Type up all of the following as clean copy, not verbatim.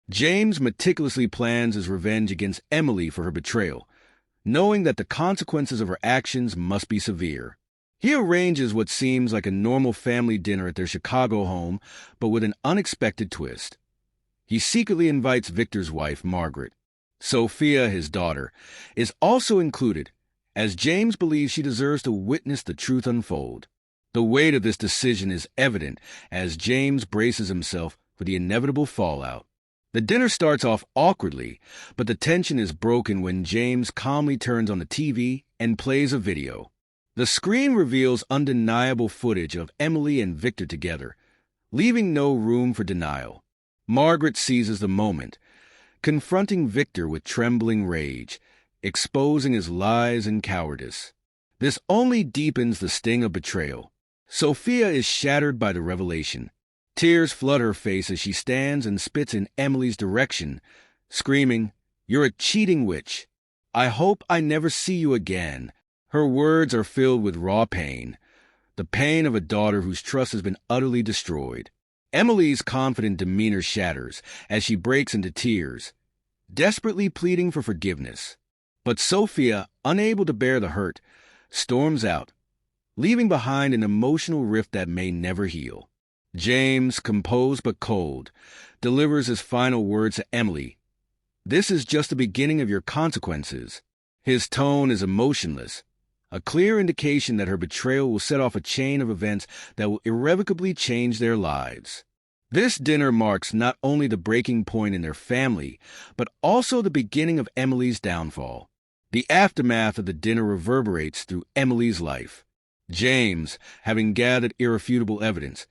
James meticulously plans his revenge against Emily for her betrayal, knowing that the consequences of her actions must be severe. He arranges what seems like a normal family dinner at their Chicago home, but with an unexpected twist. He secretly invites Victor's wife, Margaret. Sophia, his daughter, is also included, as James believes she deserves to witness the truth unfold. The weight of this decision is evident as James braces himself for the inevitable fallout. The dinner starts off awkwardly, but the tension is broken when James calmly turns on the TV and plays a video. The screen reveals undeniable footage of Emily and Victor together, leaving no room for denial. Margaret seizes the moment, confronting Victor with trembling rage, exposing his lies and cowardice. This only deepens the sting of betrayal. Sophia is shattered by the revelation. Tears flood her face as she stands and spits in Emily's direction, screaming, "You're a cheating witch. I hope I never see you again." Her words are filled with raw pain, the pain of a daughter whose trust has been utterly destroyed. Emily's confident demeanor shatters as she breaks into tears, desperately pleading for forgiveness. But Sophia, unable to bear the hurt, storms out, leaving behind an emotional rift that may never heal. James, composed but cold, delivers his final words to Emily. "This is just the beginning of your consequences." His tone is emotionless, a clear indication that her betrayal will set off a chain of events that will irrevocably change their lives. This dinner marks not only the breaking point in their family, but also the beginning of Emily's downfall. The aftermath of the dinner reverberates through Emily's life. James, having gathered irrefutable evidence,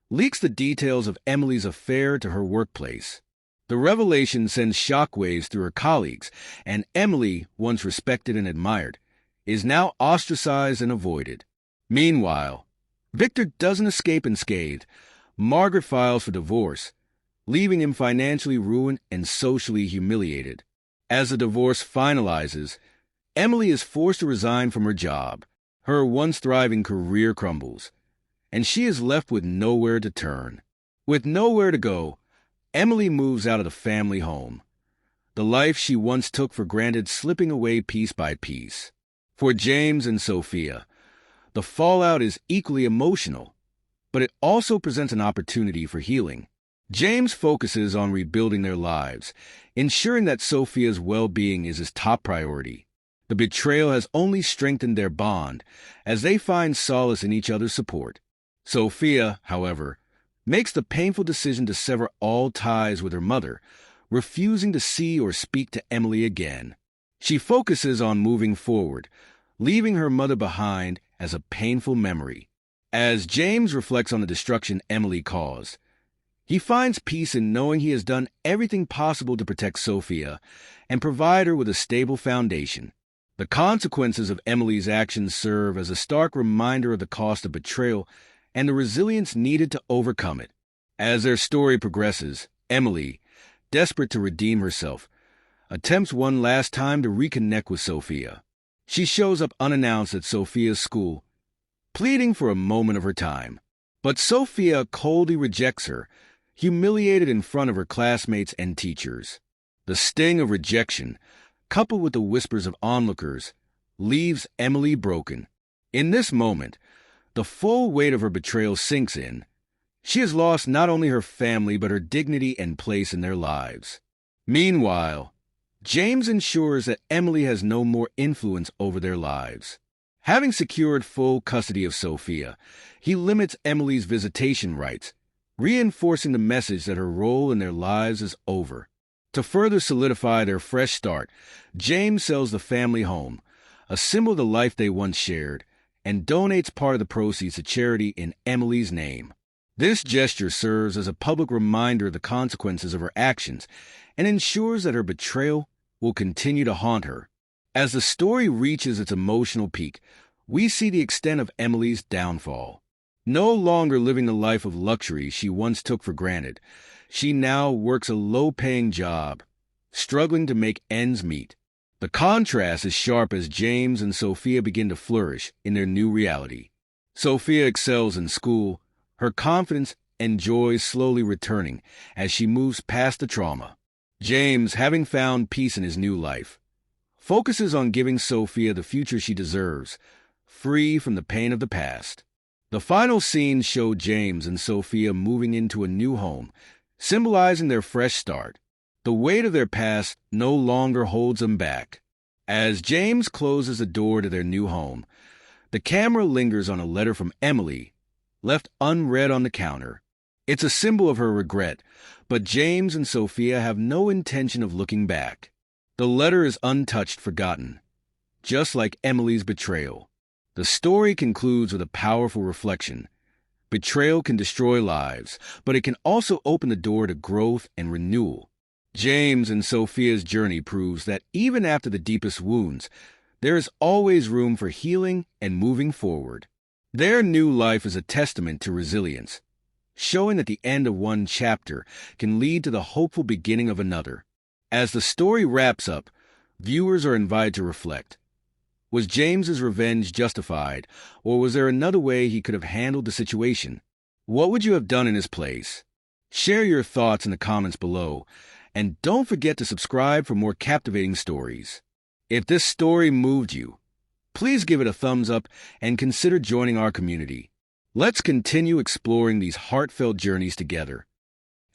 leaks the details of Emily's affair to her workplace. The revelation sends shockwaves through her colleagues, and Emily, once respected and admired, is now ostracized and avoided. Meanwhile, Victor doesn't escape unscathed. Margaret files for divorce, leaving him financially ruined and socially humiliated. As the divorce finalizes, Emily is forced to resign from her job. Her once thriving career crumbles, and she is left with nowhere to turn. With nowhere to go, Emily moves out of the family home, the life she once took for granted slipping away piece by piece. For James and Sophia, the fallout is equally emotional, but it also presents an opportunity for healing. James focuses on rebuilding their lives, ensuring that Sophia's well-being is his top priority. The betrayal has only strengthened their bond, as they find solace in each other's support. Sophia, however, makes the painful decision to sever all ties with her mother, refusing to see or speak to Emily again. She focuses on moving forward, leaving her mother behind as a painful memory. As James reflects on the destruction Emily caused, he finds peace in knowing he has done everything possible to protect Sophia and provide her with a stable foundation. The consequences of Emily's actions serve as a stark reminder of the cost of betrayal and the resilience needed to overcome it. As their story progresses, Emily, desperate to redeem herself, attempts one last time to reconnect with Sophia. She shows up unannounced at Sophia's school, pleading for a moment of her time. But Sophia coldly rejects her, humiliated in front of her classmates and teachers. The sting of rejection, coupled with the whispers of onlookers, leaves Emily broken. In this moment, the full weight of her betrayal sinks in. She has lost not only her family but her dignity and place in their lives. Meanwhile, James ensures that Emily has no more influence over their lives. Having secured full custody of Sophia, he limits Emily's visitation rights, reinforcing the message that her role in their lives is over. To further solidify their fresh start, James sells the family home, a symbol of the life they once shared, and donates part of the proceeds to charity in Emily's name. This gesture serves as a public reminder of the consequences of her actions and ensures that her betrayal will continue to haunt her. As the story reaches its emotional peak, we see the extent of Emily's downfall. No longer living the life of luxury she once took for granted, she now works a low-paying job, struggling to make ends meet. The contrast is sharp as James and Sophia begin to flourish in their new reality. Sophia excels in school, her confidence and joy slowly returning as she moves past the trauma. James, having found peace in his new life, focuses on giving Sophia the future she deserves, free from the pain of the past. The final scenes show James and Sophia moving into a new home, symbolizing their fresh start. The weight of their past no longer holds them back. As James closes the door to their new home, the camera lingers on a letter from Emily, left unread on the counter. It's a symbol of her regret, but James and Sophia have no intention of looking back. The letter is untouched, forgotten, just like Emily's betrayal. The story concludes with a powerful reflection. Betrayal can destroy lives, but it can also open the door to growth and renewal. James and Sophia's journey proves that even after the deepest wounds, there is always room for healing and moving forward. Their new life is a testament to resilience, showing that the end of one chapter can lead to the hopeful beginning of another. As the story wraps up, viewers are invited to reflect. Was James's revenge justified, or was there another way he could have handled the situation? What would you have done in his place? Share your thoughts in the comments below, and don't forget to subscribe for more captivating stories. If this story moved you, please give it a thumbs up and consider joining our community. Let's continue exploring these heartfelt journeys together.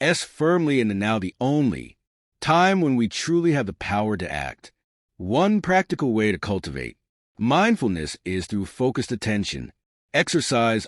Firmly in the now, the only time when we truly have the power to act. One practical way to cultivate mindfulness is through focused attention. Exercise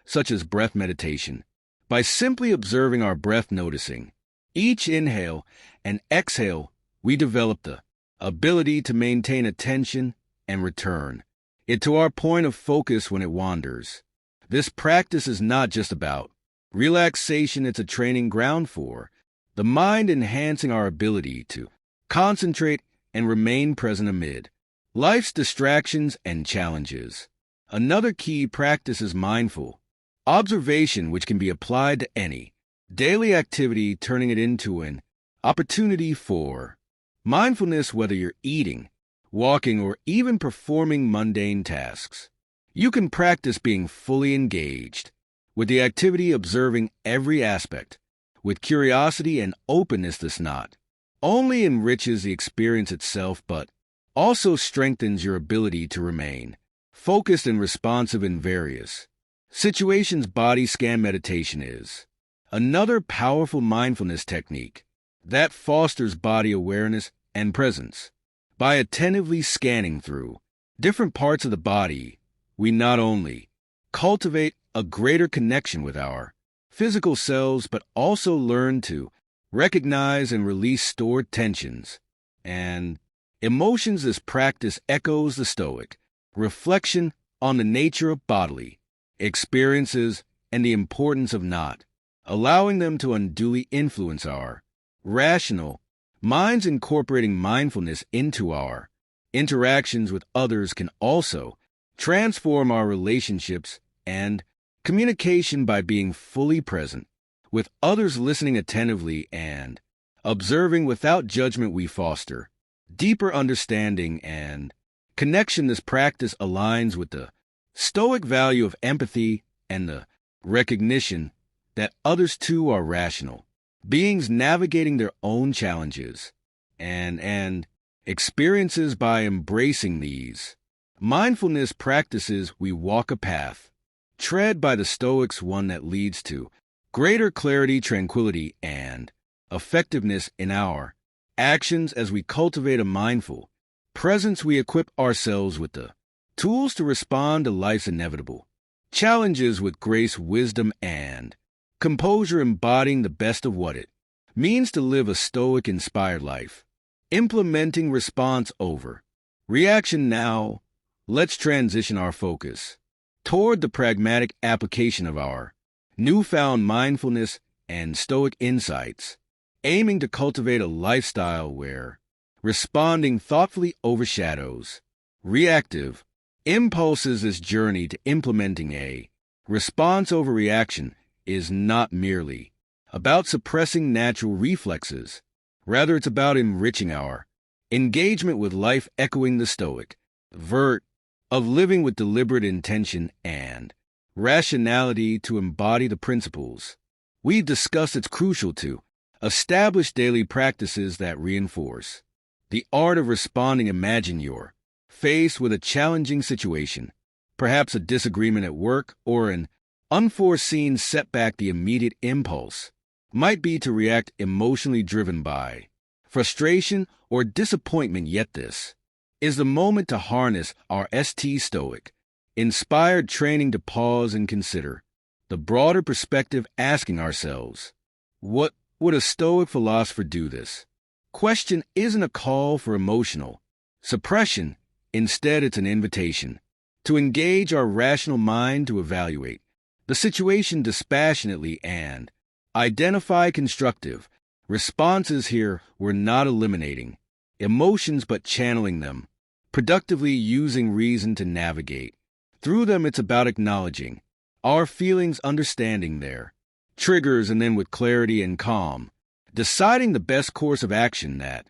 such as breath meditation. By simply observing our breath, noticing each inhale and exhale, we develop the ability to maintain attention and return it to our point of focus when it wanders. This practice is not just about relaxation, it's a training ground for the mind, enhancing our ability to concentrate and remain present amid life's distractions and challenges. Another key practice is mindful observation, which can be applied to any daily activity, turning it into an opportunity for mindfulness, whether you're eating, walking, or even performing mundane tasks. You can practice being fully engaged with the activity, observing every aspect with curiosity and openness. This not only enriches the experience itself, but also strengthens your ability to remain focused and responsive in various situations. Body scan meditation is another powerful mindfulness technique that fosters body awareness and presence. By attentively scanning through different parts of the body, we not only cultivate a greater connection with our physical selves, but also learn to recognize and release stored tensions and emotions. This practice echoes the Stoic reflection on the nature of bodily experiences and the importance of not allowing them to unduly influence our rational minds. Incorporating mindfulness into our interactions with others can also transform our relationships and communication. By being fully present with others, listening attentively, and observing without judgment, we foster deeper understanding and connection. This practice aligns with the Stoic value of empathy and the recognition that others too are rational beings navigating their own challenges and experiences. By embracing these mindfulness practices, we walk a path tread by the Stoics, one that leads to greater clarity, tranquility, and effectiveness in our actions. As we cultivate a mindful presence, we equip ourselves with the tools to respond to life's inevitable challenges with grace, wisdom, and composure, embodying the best of what it means to live a Stoic-inspired life. Implementing response over reaction. Now, let's transition our focus toward the pragmatic application of our newfound mindfulness and Stoic insights, aiming to cultivate a lifestyle where responding thoughtfully overshadows reactive impulses. This journey to implementing a response over reaction is not merely about suppressing natural reflexes. Rather, it's about enriching our engagement with life, echoing the Stoic vert of living with deliberate intention and rationality. To embody the principles we've discussed, it's crucial to Establish daily practices that reinforce the art of responding. Imagine you're faced with a challenging situation, perhaps a disagreement at work or an unforeseen setback. The immediate impulse might be to react emotionally, driven by frustration or disappointment. Yet this is the moment to harness our Stoic inspired training to pause and consider the broader perspective, asking ourselves, what would a Stoic philosopher do? This question isn't a call for emotional suppression. Instead, it's an invitation to engage our rational mind, to evaluate the situation dispassionately and identify constructive responses. Here, we're not eliminating emotions but channeling them productively, using reason to navigate through them. It's about acknowledging our feelings, understanding their triggers, and then with clarity and calm, deciding the best course of action that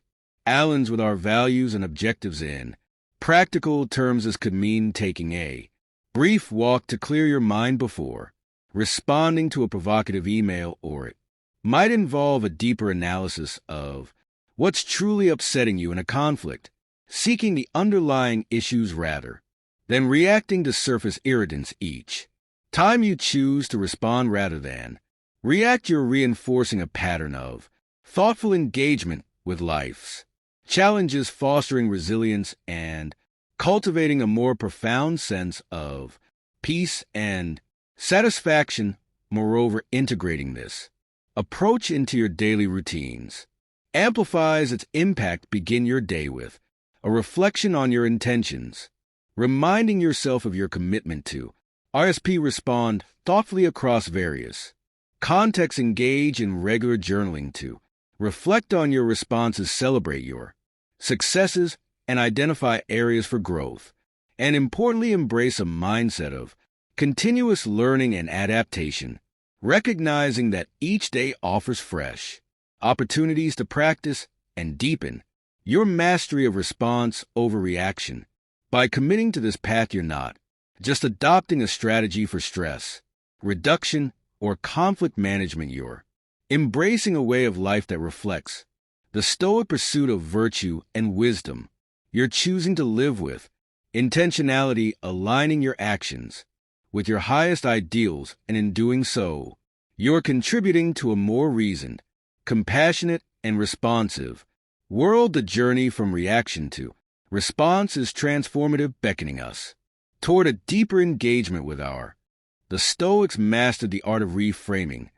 aligns with our values and objectives. In practical terms, this could mean taking a brief walk to clear your mind before responding to a provocative email, or it might involve a deeper analysis of what's truly upsetting you in a conflict, seeking the underlying issues rather than reacting to surface irritants. Each time you choose to respond rather than react, you're reinforcing a pattern of thoughtful engagement with life's challenges, fostering resilience and cultivating a more profound sense of peace and satisfaction. Moreover, integrating this approach into your daily routines amplifies its impact. Begin your day with a reflection on your intentions, reminding yourself of your commitment to respond thoughtfully across various contexts. Engage in regular journaling to reflect on your responses, celebrate your successes, and identify areas for growth. And importantly, embrace a mindset of continuous learning and adaptation, recognizing that each day offers fresh opportunities to practice and deepen your mastery of response over reaction. By committing to this path, you're not just adopting a strategy for stress reduction or conflict management. You're embracing a way of life that reflects the Stoic pursuit of virtue and wisdom. You're choosing to live with intentionality, aligning your actions with your highest ideals, and in doing so, you're contributing to a more reasoned, compassionate, and responsive world. The journey from reaction to response is transformative, beckoning us toward a deeper engagement with the Stoics mastered the art of reframing,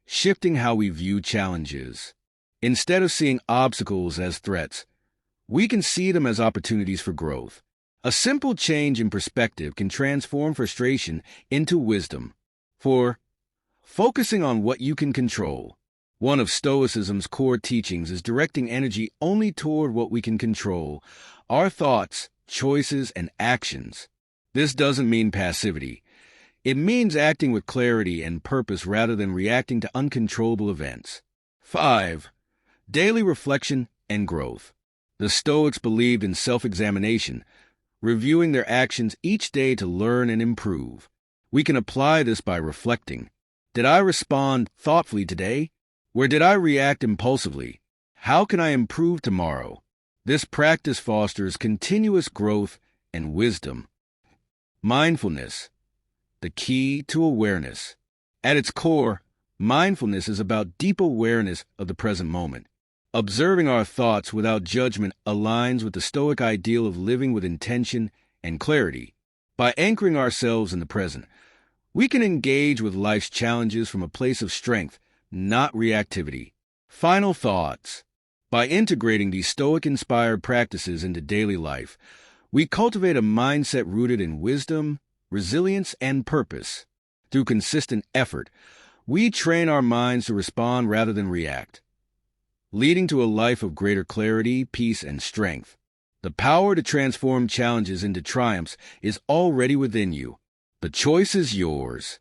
shifting how we view challenges. Instead of seeing obstacles as threats, we can see them as opportunities for growth. A simple change in perspective can transform frustration into wisdom. 4. Focusing on what you can control. One of Stoicism's core teachings is directing energy only toward what we can control, our thoughts, choices, and actions. This doesn't mean passivity. It means acting with clarity and purpose rather than reacting to uncontrollable events. 5. Daily reflection and growth. The Stoics believed in self-examination, reviewing their actions each day to learn and improve. We can apply this by reflecting. Did I respond thoughtfully today? Where did I react impulsively? How can I improve tomorrow? This practice fosters continuous growth and wisdom. Mindfulness, the key to awareness. At its core, mindfulness is about deep awareness of the present moment. Observing our thoughts without judgment aligns with the Stoic ideal of living with intention and clarity. By anchoring ourselves in the present, we can engage with life's challenges from a place of strength, not reactivity. Final thoughts. By integrating these Stoic-inspired practices into daily life, we cultivate a mindset rooted in wisdom, resilience, and purpose. Through consistent effort, we train our minds to respond rather than react, leading to a life of greater clarity, peace, and strength. The power to transform challenges into triumphs is already within you. The choice is yours.